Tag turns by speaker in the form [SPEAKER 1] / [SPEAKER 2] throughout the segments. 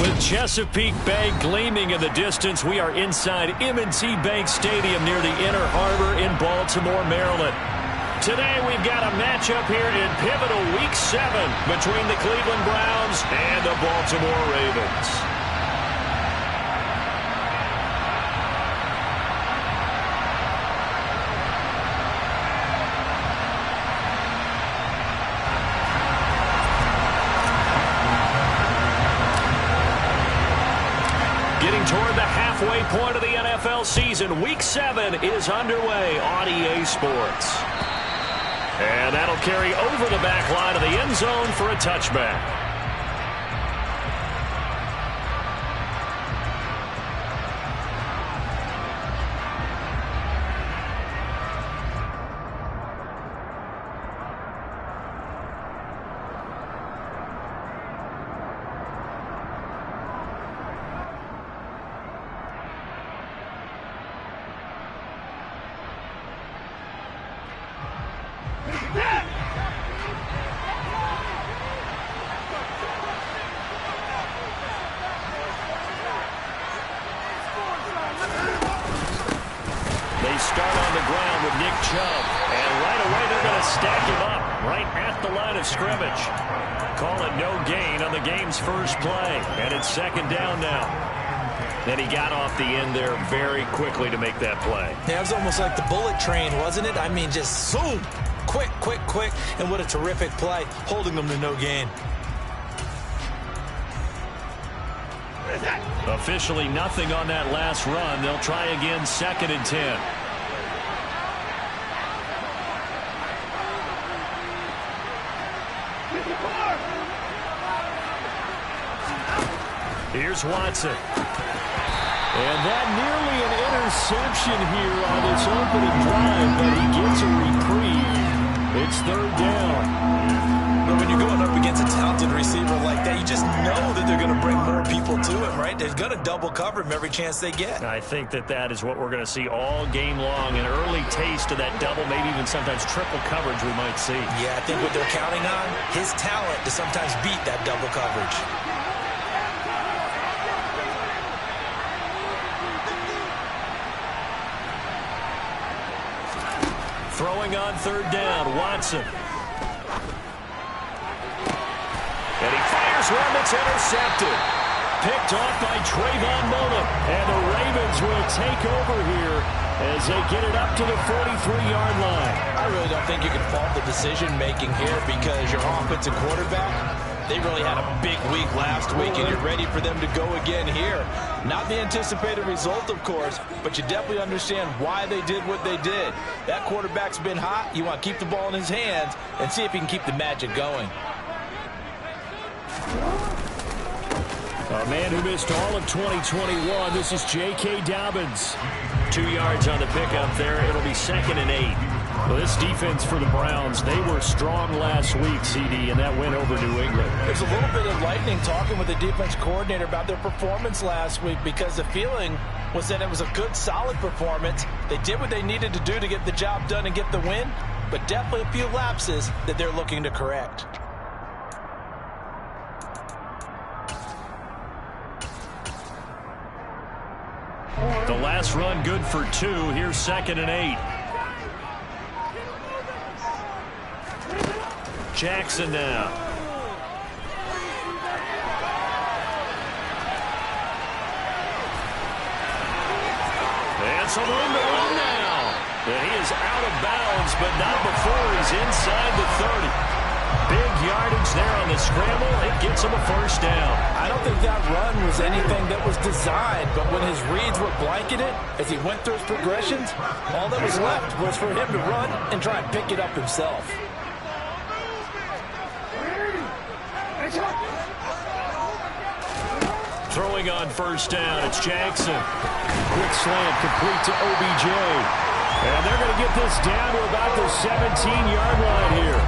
[SPEAKER 1] With Chesapeake Bay gleaming in the distance, we are inside M&T Bank Stadium near the Inner Harbor in Baltimore, Maryland. Today we've got a matchup here in pivotal Week 7 between the Cleveland Browns and the Baltimore Ravens. Getting toward the halfway point of the NFL season, Week 7 is underway on EA Sports. And that'll carry over the back line of the end zone for a touchback. They start on the ground with Nick Chubb, and right away they're going to stack him up right at the line of scrimmage. Call it no gain on the game's first play, and it's second down now. Then he got off the end there very quickly to make that play.
[SPEAKER 2] Yeah, it was almost like the bullet train, wasn't it? I mean, just zoom, quick, and what a terrific play, holding them to no gain.
[SPEAKER 1] Officially nothing on that last run. They'll try again, second and 10. Here's Watson. And that nearly an interception here on this opening drive, but he gets a reprieve. It's third down.
[SPEAKER 2] But when you're going up against a talented receiver like that, you just know that they're going to bring more people to him, right? They're going to double cover him every chance they get.
[SPEAKER 1] I think that is what we're going to see all game long. An early taste of that double, maybe even sometimes triple coverage we might see.
[SPEAKER 2] Yeah, I think what they're counting on, his talent to sometimes beat that double coverage.
[SPEAKER 1] Throwing on third down, Watson. And he fires one that's intercepted. Picked off by Trayvon Mullen. And the Ravens will take over here as they get it up to the 43-yard line.
[SPEAKER 2] I really don't think you can fault the decision-making here because your offensive quarterback, they really had a big week last week, and you're ready for them to go again here. Not the anticipated result, of course, but you definitely understand why they did what they did. That quarterback's been hot. You want to keep the ball in his hands and see if he can keep the magic going.
[SPEAKER 1] A man who missed all of 2021, this is J.K. Dobbins. 2 yards on the pickup there. It'll be second and 8. Well, this defense for the Browns, they were strong last week, CD, and that went over New England.
[SPEAKER 2] There's a little bit of lightning talking with the defense coordinator about their performance last week because the feeling was that it was a good, solid performance. They did what they needed to do to get the job done and get the win, but definitely a few lapses that they're looking to correct.
[SPEAKER 1] The last run good for 2. Here's second and 8. Jackson now. And some room to run now. And he is out of bounds, but not before he's inside the 30. Big yardage there on the scramble. It gets him a first down.
[SPEAKER 2] I don't think that run was anything that was designed, but when his reads were blanketed, as he went through his progressions, all that was left was for him to run and try and pick it up himself.
[SPEAKER 1] Throwing on first down, it's Jackson. Quick slant complete to OBJ. And they're going to get this down to about the 17-yard line here.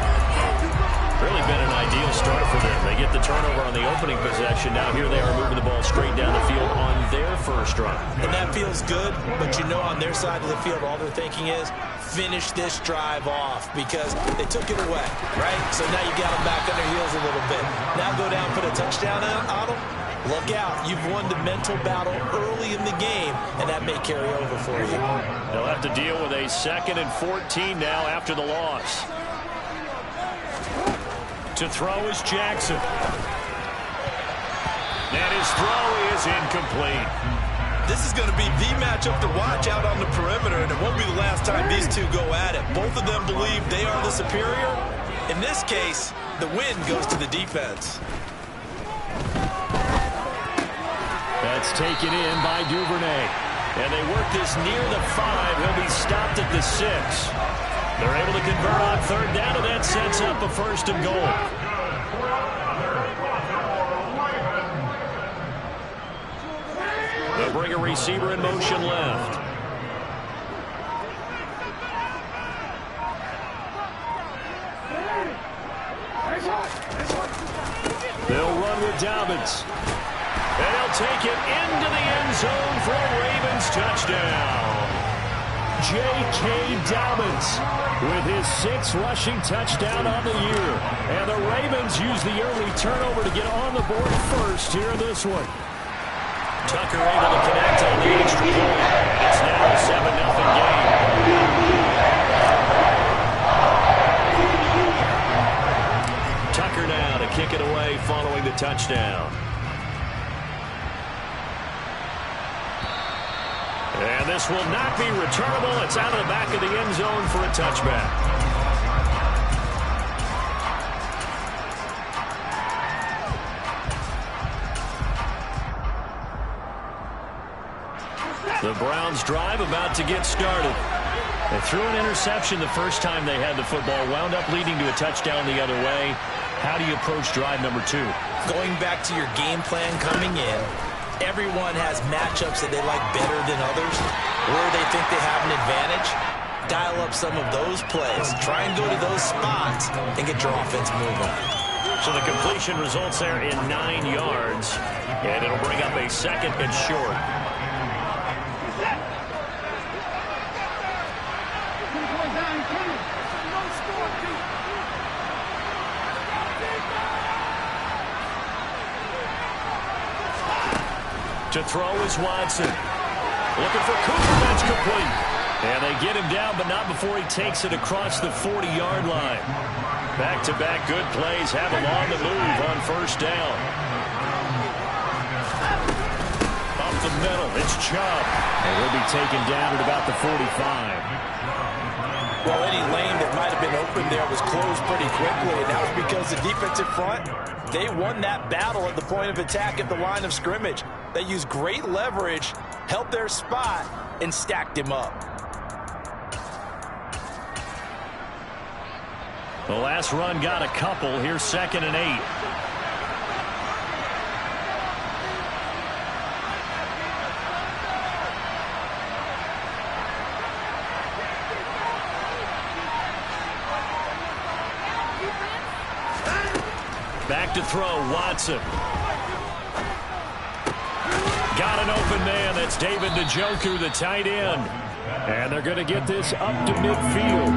[SPEAKER 1] Really been an ideal start for them. They get the turnover on the opening possession. Now here they are moving the ball straight down the field on their first drive.
[SPEAKER 2] And that feels good, but you know on their side of the field all they're thinking is finish this drive off because they took it away, right? So now you got them back on their heels a little bit. Now go down, put a touchdown on them. look out. You've won the mental battle early in the game, and that may carry over for you.
[SPEAKER 1] They'll have to deal with a 2nd and 14 now after the loss. To throw is Jackson. And his throw is incomplete.
[SPEAKER 2] This is going to be the matchup to watch out on the perimeter, and it won't be the last time these two go at it. Both of them believe they are the superior. In this case, the win goes to the defense.
[SPEAKER 1] That's taken in by Duvernay. And they work this near the 5. He'll be stopped at the 6. They're able to convert on 3rd down, and that sets up a 1st and goal. They'll bring a receiver in motion left. They'll run with Dobbins. And they'll take it into the end zone for a Ravens touchdown. J.K. Dobbins with his 6th rushing touchdown on the year. And the Ravens use the early turnover to get on the board first here in this one. Tucker able to connect on the extra point. It's now a 7-0 game. Tucker now to kick it away following the touchdown. And this will not be returnable. It's out of the back of the end zone for a touchback. The Browns drive about to get started. They threw an interception the first time they had the football, wound up leading to a touchdown the other way. How do you approach drive number 2?
[SPEAKER 2] Going back to your game plan coming in, everyone has matchups that they like better than others, where they think they have an advantage. Dial up some of those plays. Try and go to those spots and get your offense moving.
[SPEAKER 1] So the completion results there in 9 yards, and it'll bring up a 2nd and short. To throw is Watson. Looking for Cooper. That's complete. And they get him down, but not before he takes it across the 40-yard line. Back-to-back good plays have him on the move on 1st down. Up the middle, it's Chubb. And he'll be taken down at about the 45.
[SPEAKER 2] Well, any lane that might have been open there was closed pretty quickly, and that was because the defensive front, they won that battle at the point of attack at the line of scrimmage. They used great leverage, held their spot, and stacked him up.
[SPEAKER 1] The last run got a couple. Here's 2nd and 8. Back to throw, Watson. Got an open man. That's David Njoku, the tight end. And they're going to get this up to midfield.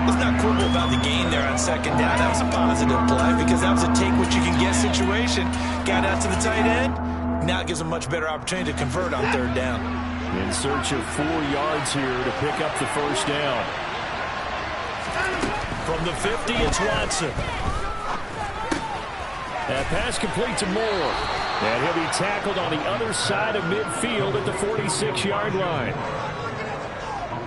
[SPEAKER 2] Let's not quibble about the gain there on 2nd down. That was a positive play because that was a take-what-you-can-get situation. Got out to the tight end. Now it gives them a much better opportunity to convert on 3rd down.
[SPEAKER 1] In search of 4 yards here to pick up the 1st down. From the 50, it's Watson. That pass complete to Moore. And he'll be tackled on the other side of midfield at the 46-yard line.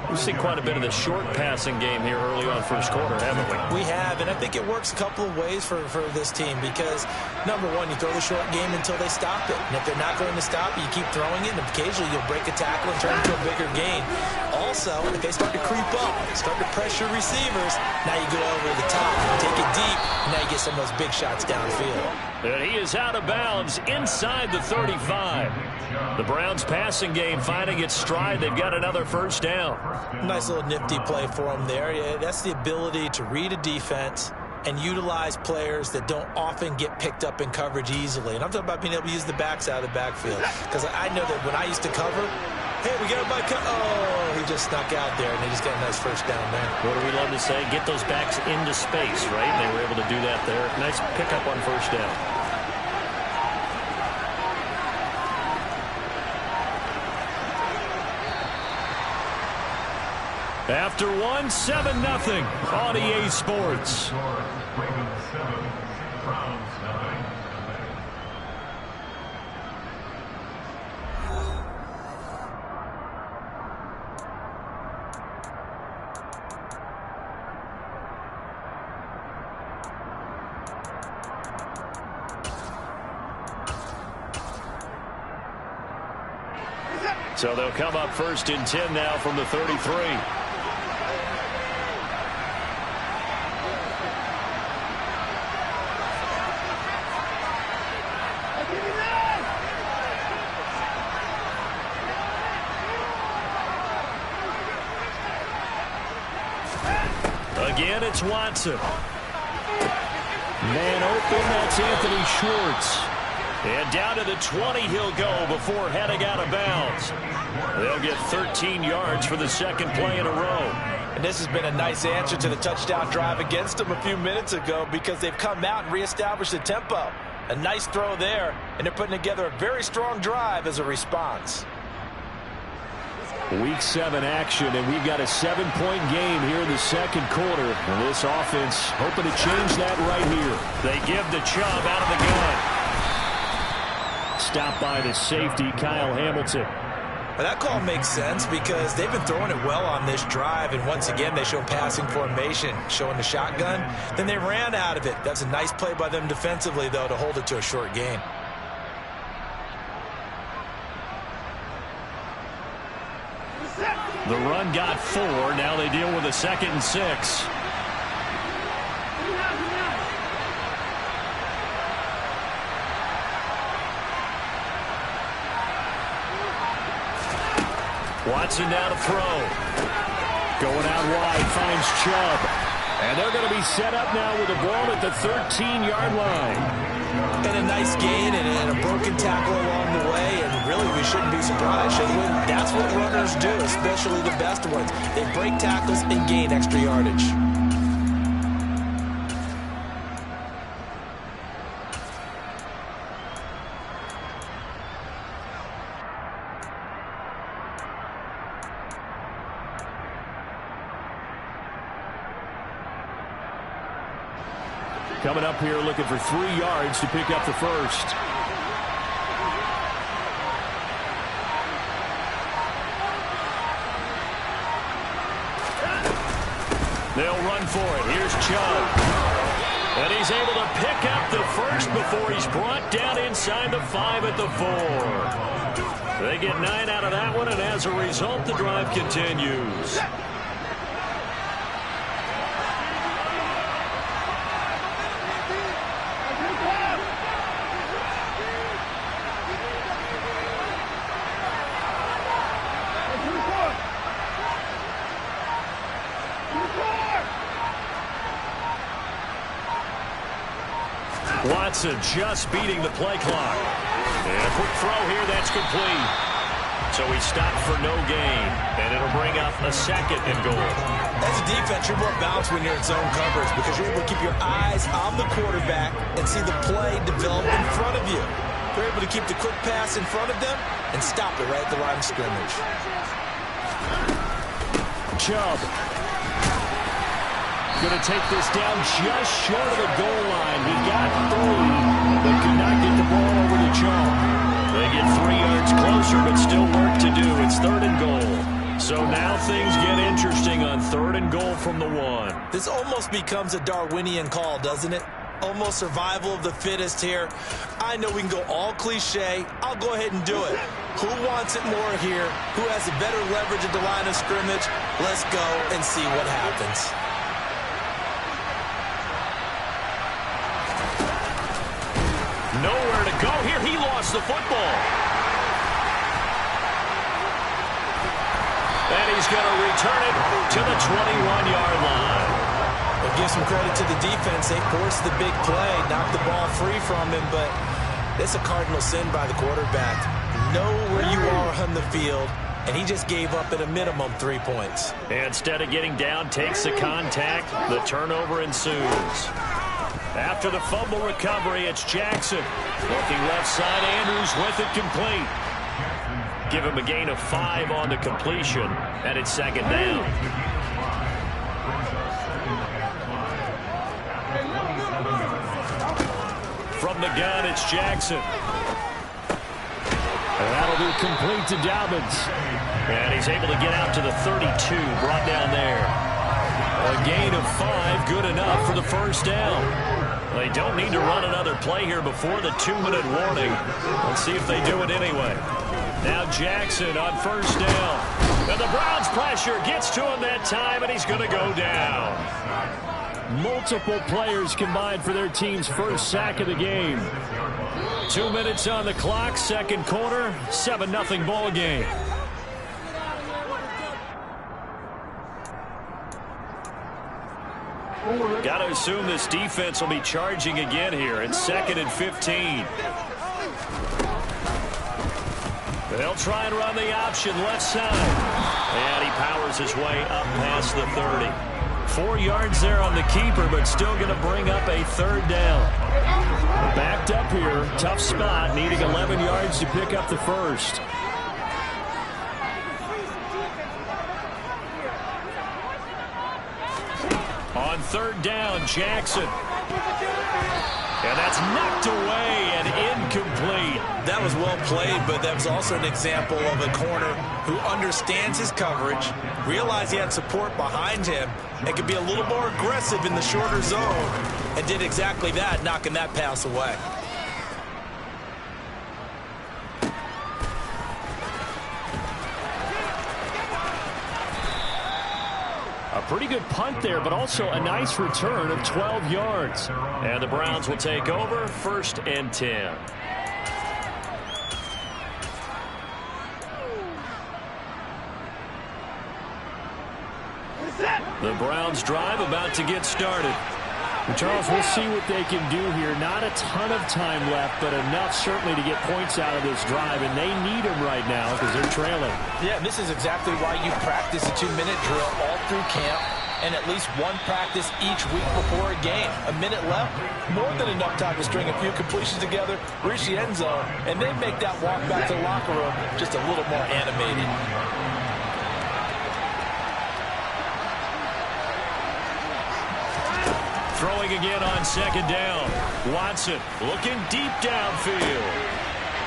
[SPEAKER 1] We've seen quite a bit of the short passing game here early on 1st quarter, haven't we?
[SPEAKER 2] We have, and I think it works a couple of ways for this team because, number one, you throw the short game until they stop it. And if they're not going to stop it, you keep throwing it, and occasionally you'll break a tackle and turn it into a bigger gain. Also, if they start to creep up, start to pressure receivers, now you go over the top, take it deep, and now you get some of those big shots downfield.
[SPEAKER 1] And he is out of bounds inside the 35. The Browns passing game finding its stride. They've got another 1st down.
[SPEAKER 2] Nice little nifty play for him there. Yeah, that's the ability to read a defense and utilize players that don't often get picked up in coverage easily. And I'm talking about being able to use the backs out of the backfield. Because I know that when I used to cover, hey, we got everybody oh, he just snuck out there, and they just got a nice 1st down there.
[SPEAKER 1] What do we love to say? Get those backs into space, right? They were able to do that there. Nice pickup on 1st down. After one, 7-0 on EA Sports. So they'll come up 1st and 10 now from the 33. Again, it's Watson. Man open, that's Anthony Schwartz. And down to the 20 he'll go before heading out of bounds. They'll get 13 yards for the second play in a row.
[SPEAKER 2] And this has been a nice answer to the touchdown drive against them a few minutes ago because they've come out and reestablished the tempo. A nice throw there, and they're putting together a very strong drive as a response.
[SPEAKER 1] Week 7 action, and we've got a 7-point game here in the second quarter. And this offense hoping to change that right here. They give the Chubb out of the gun. Stopped by the safety, Kyle Hamilton.
[SPEAKER 2] Well, that call makes sense because they've been throwing it well on this drive, and once again they show passing formation, showing the shotgun. Then they ran out of it. That's a nice play by them defensively, though, to hold it to a short gain.
[SPEAKER 1] The run got 4. Now they deal with a 2nd and 6. Watson now to throw. Going out wide, finds Chubb. And they're going to be set up now with the ball at the 13-yard line.
[SPEAKER 2] And a nice gain and a broken tackle along the way, and really we shouldn't be surprised, should we? That's what runners do, especially the best ones. They break tackles and gain extra yardage.
[SPEAKER 1] Coming up here looking for 3 yards to pick up the first. They'll run for it. Here's Chubb. And he's able to pick up the first before he's brought down inside the 5 at the 4. They get 9 out of that one, and as a result, the drive continues. Watson just beating the play clock. And a quick throw here, that's complete. So he stopped for no gain, and it'll bring up a 2nd and goal.
[SPEAKER 2] As a defense, you're more balanced when you're in zone coverage because you're able to keep your eyes on the quarterback and see the play develop in front of you. You're able to keep the quick pass in front of them and stop it right at the line of scrimmage.
[SPEAKER 1] Chubb. Going to take this down just short of the goal line. He got 3, but could not get the ball over the Chubb. They get 3 yards closer, but still work to do. It's 3rd and goal. So now things get interesting on 3rd and goal from the 1.
[SPEAKER 2] This almost becomes a Darwinian call, doesn't it? Almost survival of the fittest here. I know we can go all cliche. I'll go ahead and do it. Who wants it more here? Who has a better leverage at the line of scrimmage? Let's go and see what happens.
[SPEAKER 1] Nowhere to go here. He lost the football. And he's going to return it to the 21-yard line.
[SPEAKER 2] Well, give some credit to the defense. They forced the big play, knocked the ball free from him, but it's a cardinal sin by the quarterback. Know where you are on the field, and he just gave up at a minimum 3 points.
[SPEAKER 1] And instead of getting down, takes the contact. The turnover ensues. After the fumble recovery, it's Jackson. Looking left side, Andrews with it complete. Give him a gain of 5 on the completion, and it's 2nd down. From the gun, it's Jackson. And that'll be complete to Dobbins. And he's able to get out to the 32, brought down there. A gain of 5, good enough for the first down. They don't need to run another play here before the 2-minute warning. Let's see if they do it anyway. Now Jackson on first down. And the Browns pressure gets to him that time, and he's going to go down. Multiple players combined for their team's first sack of the game. 2 minutes on the clock, second quarter, 7-0 ball game. Got to assume this defense will be charging again here. It's 2nd and 15. They'll try and run the option left side. And he powers his way up past the 30. 4 yards there on the keeper, but still going to bring up a third down. Backed up here, tough spot, needing 11 yards to pick up the first. On third down, Jackson. And that's knocked away and incomplete.
[SPEAKER 2] That was well played, but that was also an example of a corner who understands his coverage, realized he had support behind him, and could be a little more aggressive in the shorter zone, and did exactly that, knocking that pass away.
[SPEAKER 1] A pretty good punt there, but also a nice return of 12 yards. And the Browns will take over, 1st and 10. The Browns drive about to get started. Charles, we'll see what they can do here. Not a ton of time left, but enough certainly to get points out of this drive, and they need them right now because they're trailing.
[SPEAKER 2] Yeah, this is exactly why you practice a 2-minute drill all through camp and at least one practice each week before a game. A minute left, more than enough time to string a few completions together, reach the end zone, and then make that walk back to the locker room just a little more animated.
[SPEAKER 1] Throwing again on second down. Watson looking deep downfield.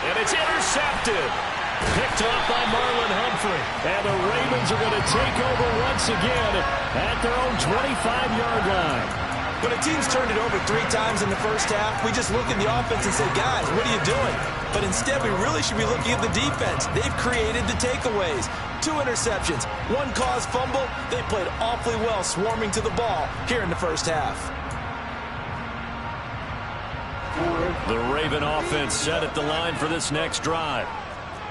[SPEAKER 1] And it's intercepted. Picked off by Marlon Humphrey. And the Ravens are going to take over once again at their own 25-yard line.
[SPEAKER 2] When a team's turned it over 3 times in the first half, we just look at the offense and say, guys, what are you doing? But instead, we really should be looking at the defense. They've created the takeaways. 2 interceptions, 1 caused fumble. They played awfully well swarming to the ball here in the first half.
[SPEAKER 1] The Raven offense set at the line for this next drive.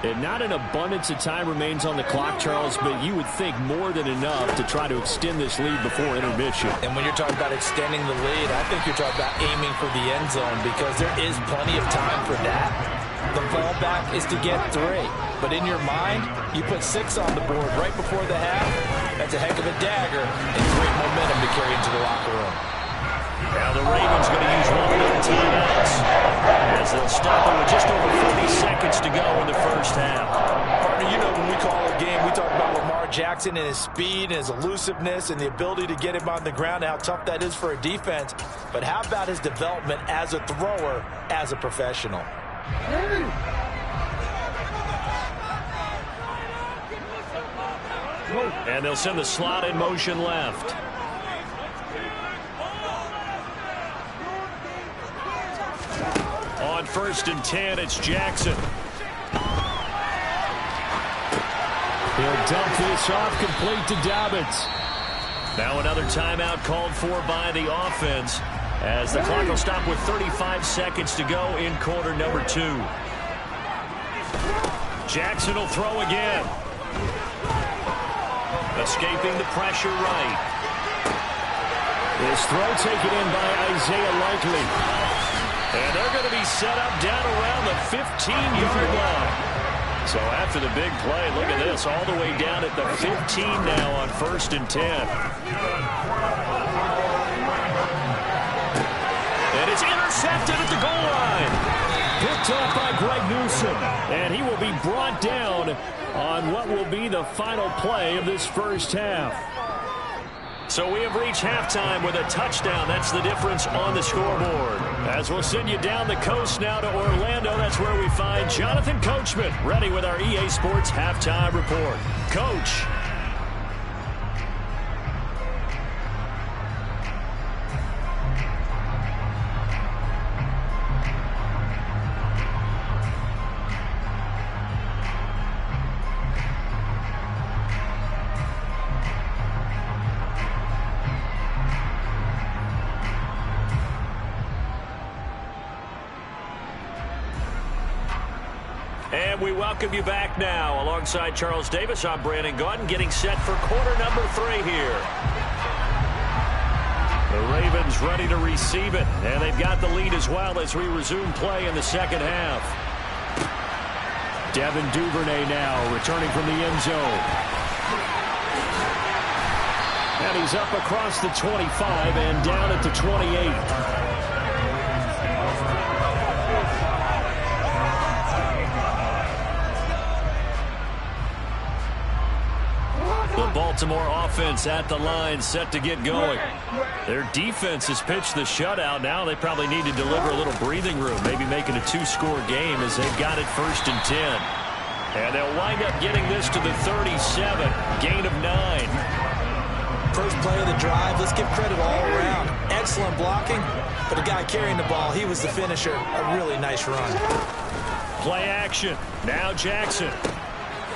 [SPEAKER 1] And not an abundance of time remains on the clock, Charles, but you would think more than enough to try to extend this lead before intermission.
[SPEAKER 2] And when you're talking about extending the lead, I think you're talking about aiming for the end zone because there is plenty of time for that. The fallback is to get 3. But in your mind, you put 6 on the board right before the half. That's a heck of a dagger and great momentum to carry into the locker room.
[SPEAKER 1] Now the Ravens going to use one of their timeouts as they'll stop it with just over 40 seconds to go in the first half.
[SPEAKER 2] Partner, you know when we call a game, we talk about Lamar Jackson and his speed and his elusiveness and the ability to get him on the ground, how tough that is for a defense. But how about his development as a thrower, as a professional?
[SPEAKER 1] And they'll send the slot in motion left. On 1st and 10, it's Jackson. He'll dump this off complete to Dobbins. Now another timeout called for by the offense as the clock will stop with 35 seconds to go in quarter number 2. Jackson will throw again. Escaping the pressure right. This throw taken in by Isaiah Likely. And they're going to be set up down around the 15-yard line. So after the big play, look at this, all the way down at the 15 now on 1st and 10. And it's intercepted at the goal line. Picked off by Greg Newsome. And he will be brought down on what will be the final play of this first half. So we have reached halftime with a touchdown. That's the difference on the scoreboard. As we'll send you down the coast now to Orlando, that's where we find Jonathan Coachman, ready with our EA Sports Halftime Report. Coach. And we welcome you back now. Alongside Charles Davis, I'm Brandon Gaudin, getting set for quarter number 3 here. The Ravens ready to receive it, and they've got the lead as well as we resume play in the second half. Devin Duvernay now returning from the end zone. And he's up across the 25 and down at the 28. Baltimore offense at the line, set to get going. Their defense has pitched the shutout. Now they probably need to deliver a little breathing room, maybe making a 2-score game as they've got it 1st and 10. And they'll wind up getting this to the 37, gain of 9.
[SPEAKER 2] First play of the drive, let's give credit all around. Excellent blocking, but the guy carrying the ball, he was the finisher. A really nice run.
[SPEAKER 1] Play action. Now Jackson.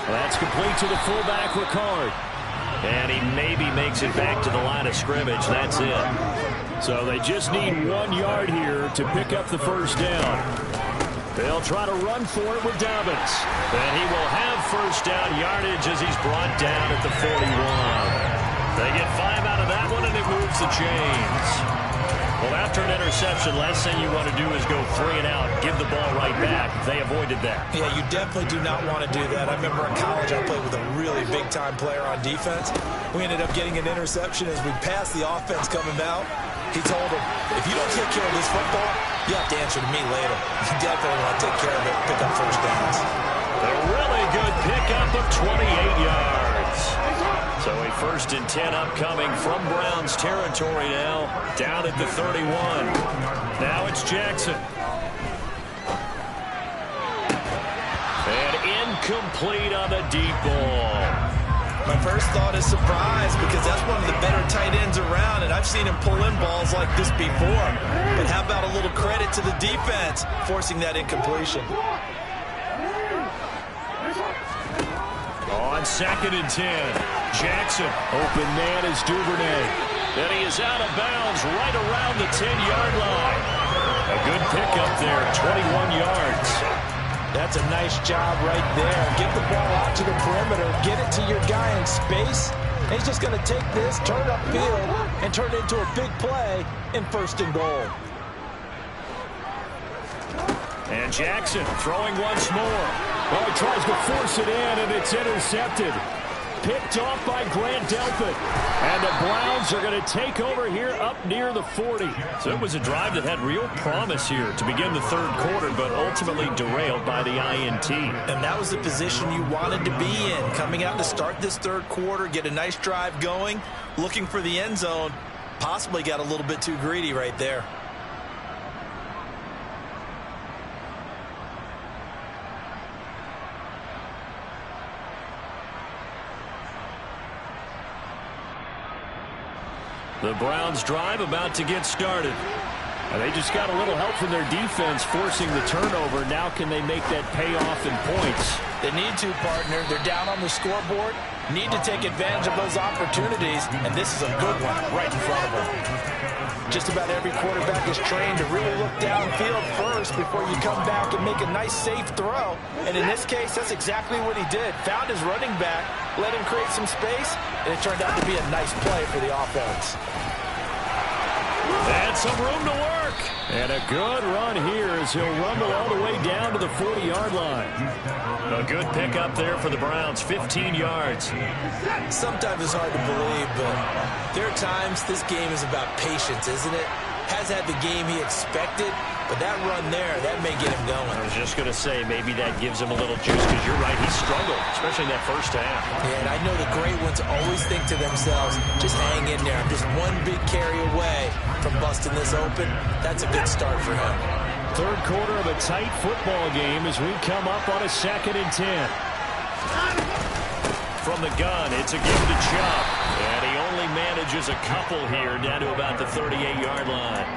[SPEAKER 1] That's complete to the fullback, Ricard. And he maybe makes it back to the line of scrimmage. That's it. So they just need 1 yard here to pick up the first down. They'll try to run for it with Dobbins. And he will have first down yardage as he's brought down at the 41. They get 5 out of that one, and it moves the chains. Well, after an interception, last thing you want to do is go 3 and out, give the ball right back. They avoided that.
[SPEAKER 2] Yeah, you definitely do not want to do that. I remember in college I played with a really big-time player on defense. We ended up getting an interception as we passed the offense coming out. He told him, if you don't take care of this football, you have to answer to me later. You definitely want to take care of it, pick up first downs.
[SPEAKER 1] A really good pickup of 28 yards. So a 1st and 10 upcoming from Browns territory now, down at the 31. Now it's Jackson. And incomplete on the deep ball.
[SPEAKER 2] My first thought is surprise because that's one of the better tight ends around, and I've seen him pull in balls like this before. But how about a little credit to the defense forcing that incompletion?
[SPEAKER 1] On 2nd and 10, Jackson, open man is Duvernay. Then he is out of bounds right around the 10-yard line. A good pickup there, 21 yards.
[SPEAKER 2] That's a nice job right there. Get the ball out to the perimeter, get it to your guy in space. And he's just going to take this, turn upfield, and turn it into a big play in 1st and goal.
[SPEAKER 1] And Jackson throwing once more. Oh, he tries to force it in, and it's intercepted. Picked off by Grant Delpit. And the Browns are going to take over here up near the 40. So it was a drive that had real promise here to begin the 3rd quarter, but ultimately derailed by the INT.
[SPEAKER 2] And that was the position you wanted to be in. Coming out to start this 3rd quarter, get a nice drive going, looking for the end zone. Possibly got a little bit too greedy right there.
[SPEAKER 1] The Browns drive about to get started. And they just got a little help from their defense forcing the turnover. Now can they make that pay off in points?
[SPEAKER 2] They need to, partner. They're down on the scoreboard. Need to take advantage of those opportunities. And this is a good one right in front of them. Just about every quarterback is trained to really look downfield first before you come back and make a nice, safe throw. And in this case, that's exactly what he did. Found his running back, let him create some space, and it turned out to be a nice play for the offense.
[SPEAKER 1] And some room to work. And a good run here as he'll rumble all the way down to the 40-yard line. A good pickup there for the Browns, 15 yards.
[SPEAKER 2] Sometimes it's hard to believe, but there are times this game is about patience, isn't it? Has had the game he expected, but that run there, that may get him going.
[SPEAKER 1] I was just going to say, maybe that gives him a little juice, because you're right, he struggled, especially in that first half.
[SPEAKER 2] Yeah, and I know the great ones always think to themselves, just hang in there. I'm just one big carry away from busting this open. That's a good start for him.
[SPEAKER 1] Third quarter of a tight football game as we come up on a 2nd and 10. From the gun, it's a give to Chubb. And he only manages a couple here down to about the 38-yard line.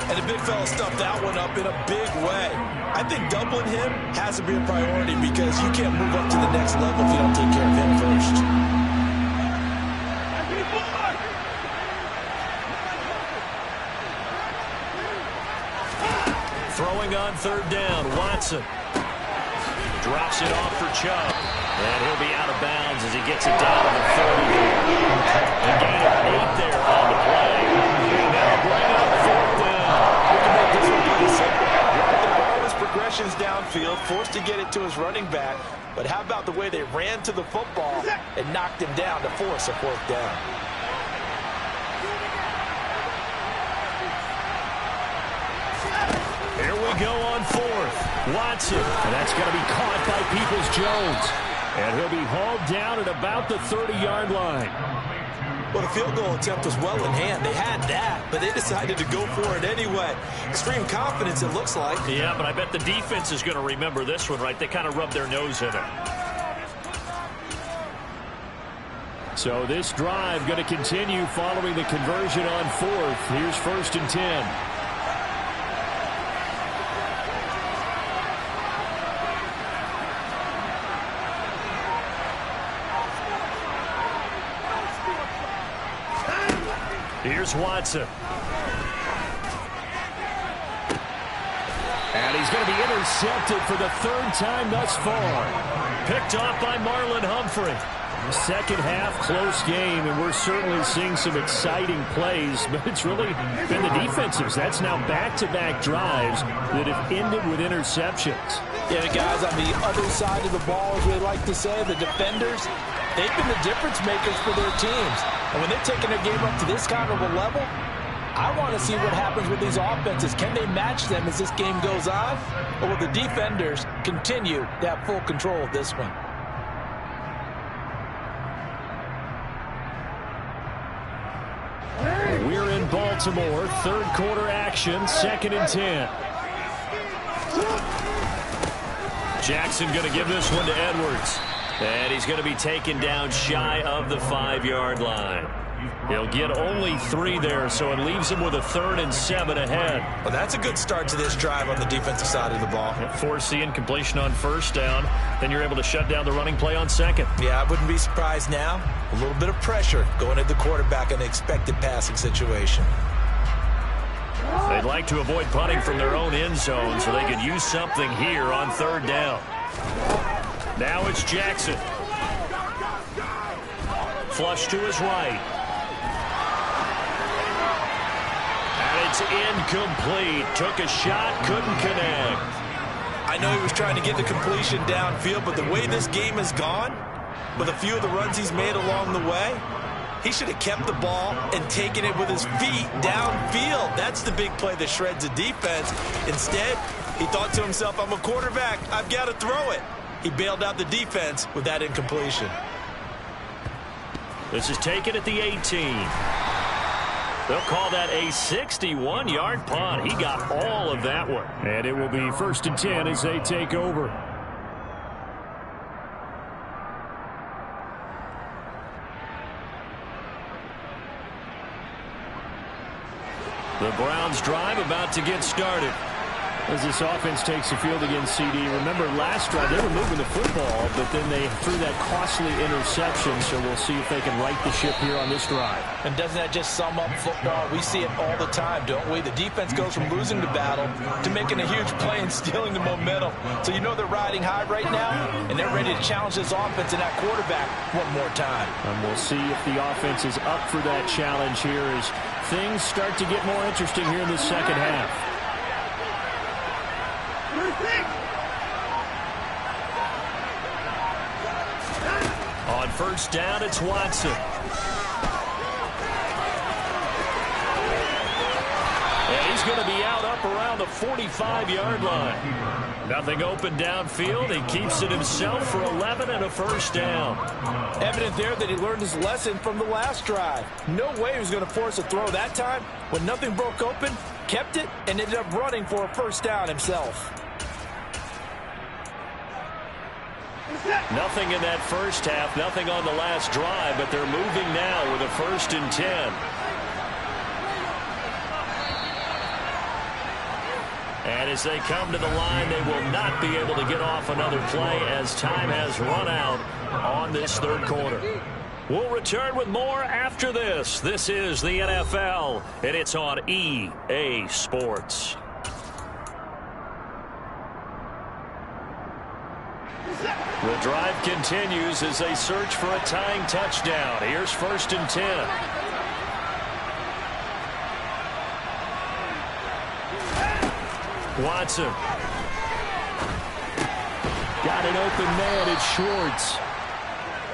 [SPEAKER 2] And the big fella stuffed that one up in a big way. I think doubling him has to be a priority because you can't move up to the next level if you don't take care of him first.
[SPEAKER 1] Throwing on 3rd down, Watson. Drops it off for Chubb. And he'll be out of bounds as he gets it down to the 30. A gain of 8 there on the play. And now bring up 4th down.
[SPEAKER 2] We can make this one pretty simple. All his progressions downfield, forced to get it to his running back. But how about the way they ran to the football and knocked him down to force a 4th down?
[SPEAKER 1] Here we go on 4th. Watson. And that's going to be caught by Peoples-Jones. And he'll be hauled down at about the 30-yard line.
[SPEAKER 2] Well, the field goal attempt was well in hand. They had that, but they decided to go for it anyway. Extreme confidence, it looks like.
[SPEAKER 1] Yeah, but I bet the defense is going to remember this one, right? They kind of rubbed their nose in it. So this drive going to continue following the conversion on 4th. Here's 1st and 10. Here's Watson. And he's going to be intercepted for the 3rd time thus far. Picked off by Marlon Humphrey. Second half, close game, and we're certainly seeing some exciting plays, but it's really been the defensives. That's now back-to-back drives that have ended with interceptions.
[SPEAKER 2] Yeah, the guys on the other side of the ball, as we like to say, the defenders, they've been the difference makers for their teams. And when they're taking their game up to this kind of a level, I want to see what happens with these offenses. Can they match them as this game goes on? Or will the defenders continue to have full control of this one?
[SPEAKER 1] We're in Baltimore. 3rd quarter action, 2nd and 10. Jackson going to give this one to Edwards. And he's going to be taken down shy of the 5-yard line. He'll get only 3 there, so it leaves him with a 3rd and 7 ahead.
[SPEAKER 2] Well, that's a good start to this drive on the defensive side of the ball.
[SPEAKER 1] Force the incompletion on 1st down. Then you're able to shut down the running play on 2nd.
[SPEAKER 2] Yeah, I wouldn't be surprised now. A little bit of pressure going at the quarterback in the expected passing situation.
[SPEAKER 1] They'd like to avoid punting from their own end zone so they could use something here on 3rd down. Now it's Jackson. Flush to his right. And it's incomplete. Took a shot, couldn't connect.
[SPEAKER 2] I know he was trying to get the completion downfield, but the way this game has gone, with a few of the runs he's made along the way, he should have kept the ball and taken it with his feet downfield. That's the big play that shreds the defense. Instead, he thought to himself, I'm a quarterback, I've got to throw it. He bailed out the defense with that incompletion.
[SPEAKER 1] This is taken at the 18. They'll call that a 61-yard punt. He got all of that one. And it will be 1st and 10 as they take over. The Browns drive about to get started. As this offense takes the field against CD. Remember, last drive, they were moving the football, but then they threw that costly interception, so we'll see if they can right the ship here on this drive.
[SPEAKER 2] And doesn't that just sum up football? We see it all the time, don't we? The defense goes from losing the battle to making a huge play and stealing the momentum. So you know they're riding high right now, and they're ready to challenge this offense and that quarterback one more time.
[SPEAKER 1] And we'll see if the offense is up for that challenge here as things start to get more interesting here in the second half. On 1st down, it's Watson. And he's going to be out up around the 45-yard line. Nothing open downfield. He keeps it himself for 11 and a first down.
[SPEAKER 2] Evident there that he learned his lesson from the last drive. No way he was going to force a throw that time. When nothing broke open, kept it, and ended up running for a first down himself.
[SPEAKER 1] Nothing in that first half, nothing on the last drive, but they're moving now with a 1st and 10. And as they come to the line, they will not be able to get off another play as time has run out on this third quarter. We'll return with more after this. This is the NFL, and it's on EA Sports. The drive continues as they search for a tying touchdown. Here's 1st and 10. Watson. Got an open man. It's Schwartz.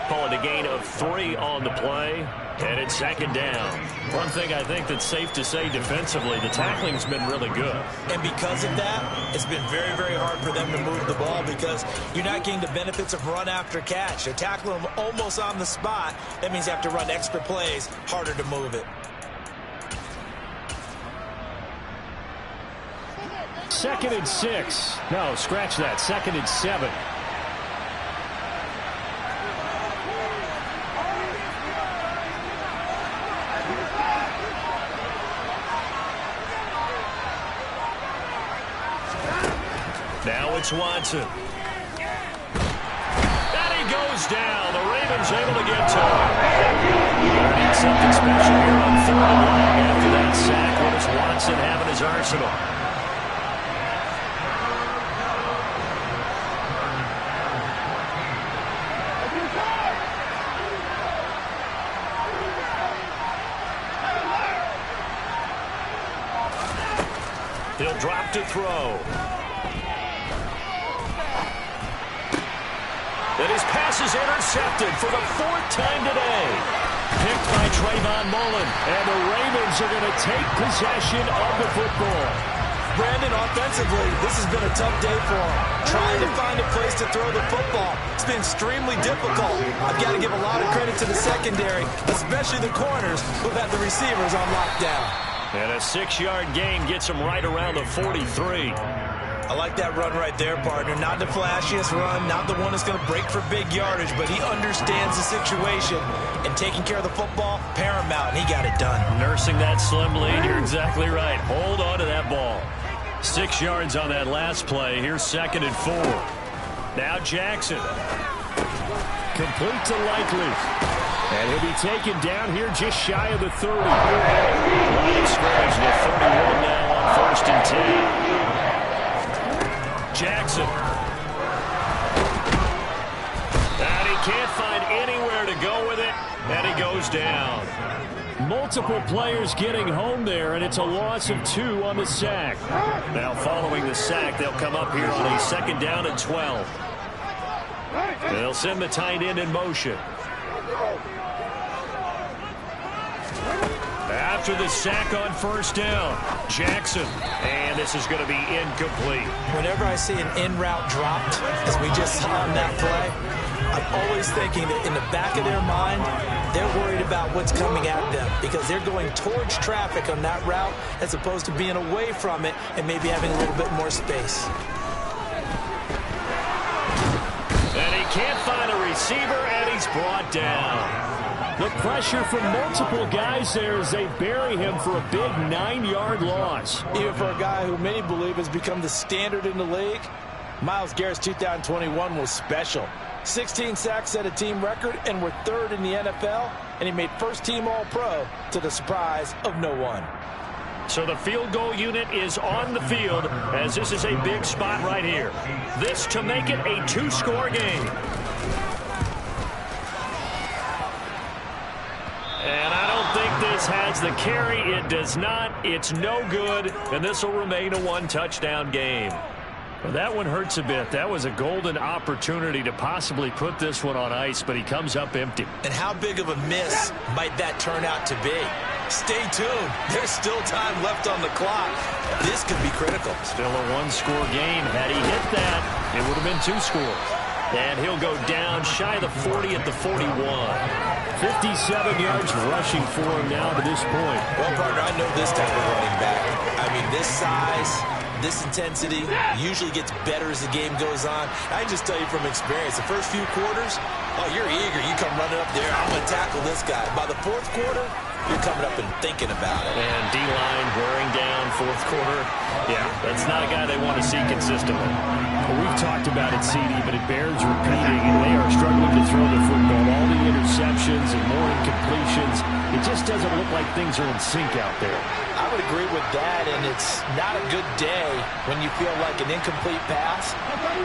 [SPEAKER 1] Calling a gain of 3 on the play. And it's 2nd down. One thing I think that's safe to say defensively, the tackling's been really good.
[SPEAKER 2] And because of that, it's been very, very hard for them to move the ball because you're not getting the benefits of run after catch. They're tackling them almost on the spot. That means you have to run extra plays, harder to move it.
[SPEAKER 1] 2nd and 6. No, scratch that. 2nd and 7. Now it's Watson. And he goes down. The Ravens able to get to him. They need something special here on 3rd and long after that sack. What does Watson have in his arsenal? He'll drop to throw. And his pass is intercepted for the 4th time today. Picked by Trayvon Mullen. And the Ravens are going to take possession of the football.
[SPEAKER 2] Brandon, offensively, this has been a tough day for him. Trying to find a place to throw the football. It's been extremely difficult. I've got to give a lot of credit to the secondary, especially the corners who've had the receivers on lockdown.
[SPEAKER 1] And a 6-yard gain gets him right around the 43.
[SPEAKER 2] I like that run right there, partner. Not the flashiest run, not the one that's going to break for big yardage, but he understands the situation, and taking care of the football, paramount, and he got it done. Nursing that slim lead, you're exactly right. Hold on to that ball. 6 yards on that last play. Here's 2nd and 4. Now Jackson. Complete to Likely. And he'll be taken down here just shy of the 30. Line of scrimmage with 31 now on 1st and 10. Jackson. And he can't find anywhere to go with it, and he goes down. Multiple players getting home there, and it's a loss of 2 on the sack. Now following the sack, they'll come up here on a 2nd down and 12. And they'll send the tight end in motion. After the sack on 1st down, Jackson, and this is going to be incomplete. Whenever I see an in route dropped, as we just saw on that play, I'm always thinking that in the back of their mind, they're worried about what's coming at them because they're going towards traffic on that route as opposed to being away from it and maybe having a little bit more space.
[SPEAKER 1] And he can't find a receiver, and he's brought down. The pressure from multiple guys there as they bury him for a big 9-yard loss.
[SPEAKER 2] Even for a guy who many believe has become the standard in the league, Myles Garrett's 2021 was special. 16 sacks set a team record, and we're 3rd in the NFL, and he made first-team All-Pro to the surprise of no one.
[SPEAKER 1] So the field goal unit is on the field as this is a big spot right here. This to make it a 2-score game. And I don't think this has the carry. It does not. It's no good. And this will remain a 1-touchdown game. Well, that one hurts a bit. That was a golden opportunity to possibly put this one on ice, but he comes up empty.
[SPEAKER 2] And how big of a miss might that turn out to be? Stay tuned. There's still time left on the clock. This could be critical.
[SPEAKER 1] Still a one-score game. Had he hit that, it would have been 2 scores. And he'll go down shy of the 40 at the 41. 57 yards rushing for him now to this point.
[SPEAKER 2] Well, partner, I know this type of running back. I mean, this size, this intensity usually gets better as the game goes on. I can just tell you from experience, the first few quarters, oh, you're eager. You come running up there, I'm going to tackle this guy. By the 4th quarter, you're coming up and thinking about it.
[SPEAKER 1] And D-line wearing down 4th quarter. Yeah, that's not a guy they want to see consistently. Well, we've talked about it, CD, but it bears repeating. They are struggling to throw the football. All the interceptions and more incompletions. It just doesn't look like things are in sync out there.
[SPEAKER 2] I would agree with that, and it's not a good day when you feel like an incomplete pass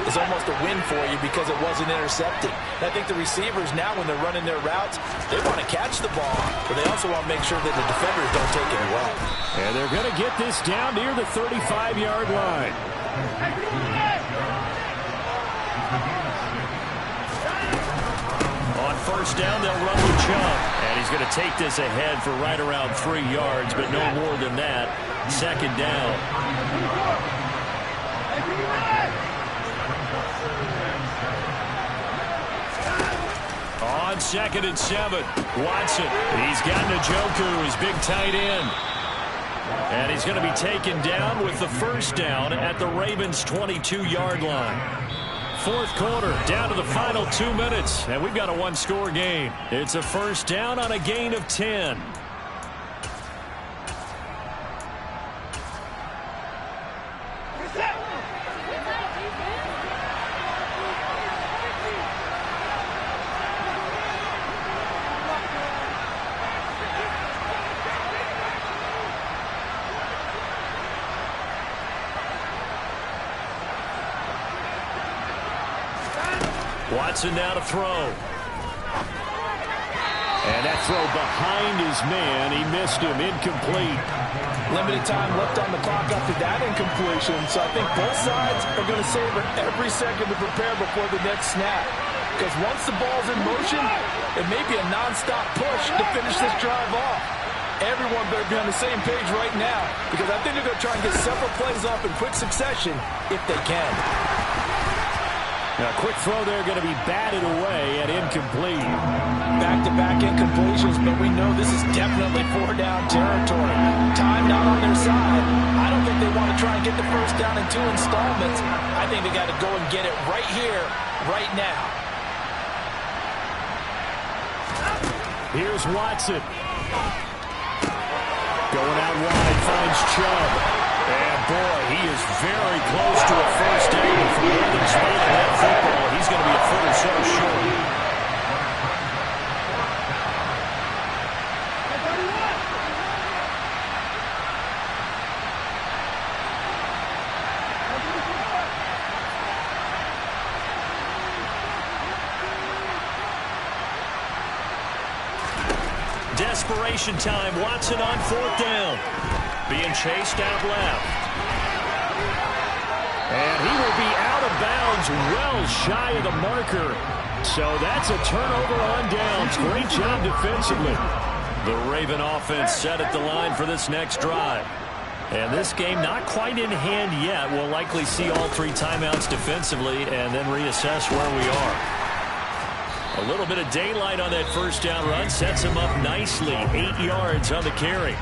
[SPEAKER 2] is almost a win for you because it wasn't intercepted. And I think the receivers now, when they're running their routes, they want to catch the ball, but they also want to make sure that the defenders don't take it away.
[SPEAKER 1] And they're going to get this down near the 35-yard line. On first down, they'll run with Chubb. And he's going to take this ahead for right around 3 yards, but no more than that. 2nd down. On 2nd and 7, Watson. He's got Njoku, his big tight end. And he's going to be taken down with the first down at the Ravens' 22-yard line. 4th quarter, down to the final 2 minutes, and we've got a one-score game. It's a first down on a gain of 10. Watson now to throw. And that throw behind his man. He missed him. Incomplete.
[SPEAKER 2] Limited time left on the clock after that incompletion. So I think both sides are going to savor every second to prepare before the next snap. Because once the ball's in motion, it may be a nonstop push to finish this drive off. Everyone better be on the same page right now, because I think they're going to try and get several plays off in quick succession if they can.
[SPEAKER 1] Now, quick throw there going to be batted away and incomplete.
[SPEAKER 2] Back-to-back incompletions, but we know this is definitely 4-down territory. Time not on their side. I don't think they want to try and get the first down in 2 installments. I think they got to go and get it right here, right now.
[SPEAKER 1] Here's Watson. Going out wide, finds Chubb. And boy, he is very close to a first down. From where they're spotting that football, he's going to be a foot or so short. Desperation time. Watson on 4th down. Being chased out left. And he will be out of bounds well shy of the marker. So that's a turnover on downs. Great job defensively. The Raven offense set at the line for this next drive. And this game not quite in hand yet. We'll likely see all 3 timeouts defensively and then reassess where we are. A little bit of daylight on that first down run sets him up nicely. 8 yards on the carry.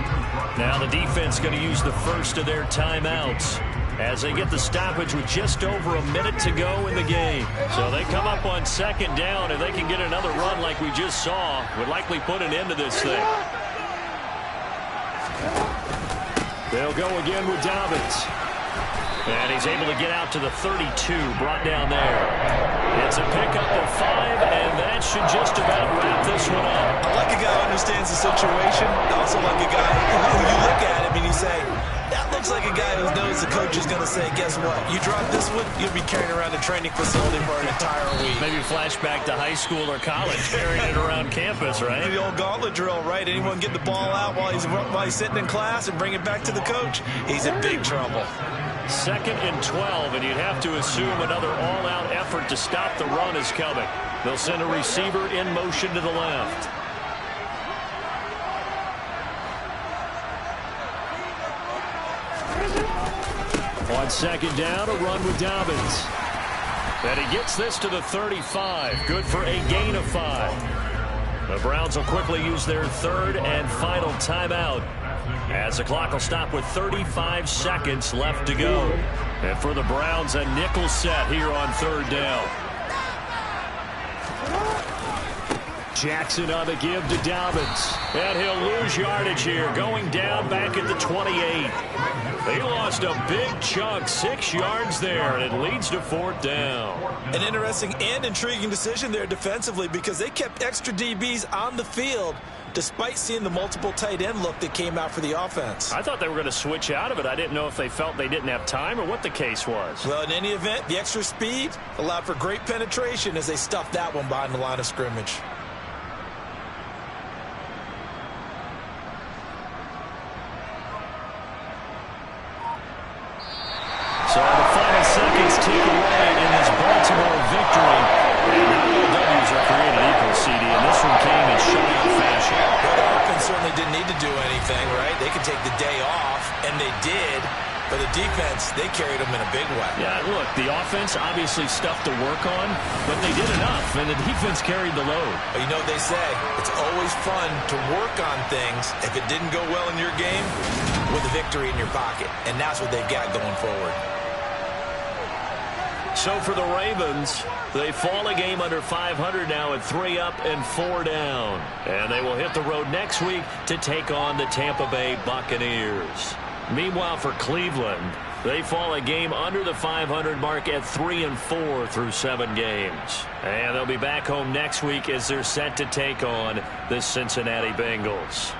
[SPEAKER 1] Now the defense going to use the first of their timeouts as they get the stoppage with just over a minute to go in the game. So they come up on 2nd down. If they can get another run like we just saw, would likely put an end to this thing. They'll go again with Dobbins. And he's able to get out to the 32, brought down there. It's a pickup of 5, and that should just about wrap this one up.
[SPEAKER 2] I like a guy who understands the situation. I also like a guy who you look at him and you say, that looks like a guy who knows the coach is going to say, guess what? You drop this one, you'll be carrying around the training facility for an entire week.
[SPEAKER 1] Maybe flashback to high school or college, carrying it around campus, right?
[SPEAKER 2] The old gauntlet drill, right? Anyone get the ball out while he's sitting in class and bring it back to the coach? He's in big trouble.
[SPEAKER 1] 2nd and 12, and you'd have to assume another all-out effort to stop the run is coming. They'll send a receiver in motion to the left. On second down, a run with Dobbins. And he gets this to the 35. Good for a gain of 5. The Browns will quickly use their third and final timeout, as the clock will stop with 35 seconds left to go. And for the Browns, a nickel set here on third down. Jackson on the give to Dobbins. And he'll lose yardage here, going down back at the 28. They lost a big chunk, 6 yards there, and it leads to fourth down.
[SPEAKER 2] An interesting and intriguing decision there defensively, because they kept extra DBs on the field despite seeing the multiple tight end look that came out for the offense.
[SPEAKER 1] I thought they were going to switch out of it. I didn't know if they felt they didn't have time or what the case was.
[SPEAKER 2] Well, in any event, the extra speed allowed for great penetration as they stuffed that one behind the line of scrimmage.
[SPEAKER 1] So the final seconds tick away in this Baltimore victory. And not all W's are created equal, CD, and this one came in shutout fashion.
[SPEAKER 2] Well, the offense certainly didn't need to do anything, right? They could take the day off, and they did. But the defense, they carried them in a big way.
[SPEAKER 1] Yeah, look, the offense obviously stuff to work on, but they did enough, and the defense carried the load.
[SPEAKER 2] But you know what they say, it's always fun to work on things if it didn't go well in your game with a victory in your pocket. And that's what they've got going forward.
[SPEAKER 1] So for the Ravens, they fall a game under 500 now at 3 up and 4 down. And they will hit the road next week to take on the Tampa Bay Buccaneers. Meanwhile, for Cleveland, they fall a game under the 500 mark at 3 and 4 through 7 games. And they'll be back home next week as they're set to take on the Cincinnati Bengals.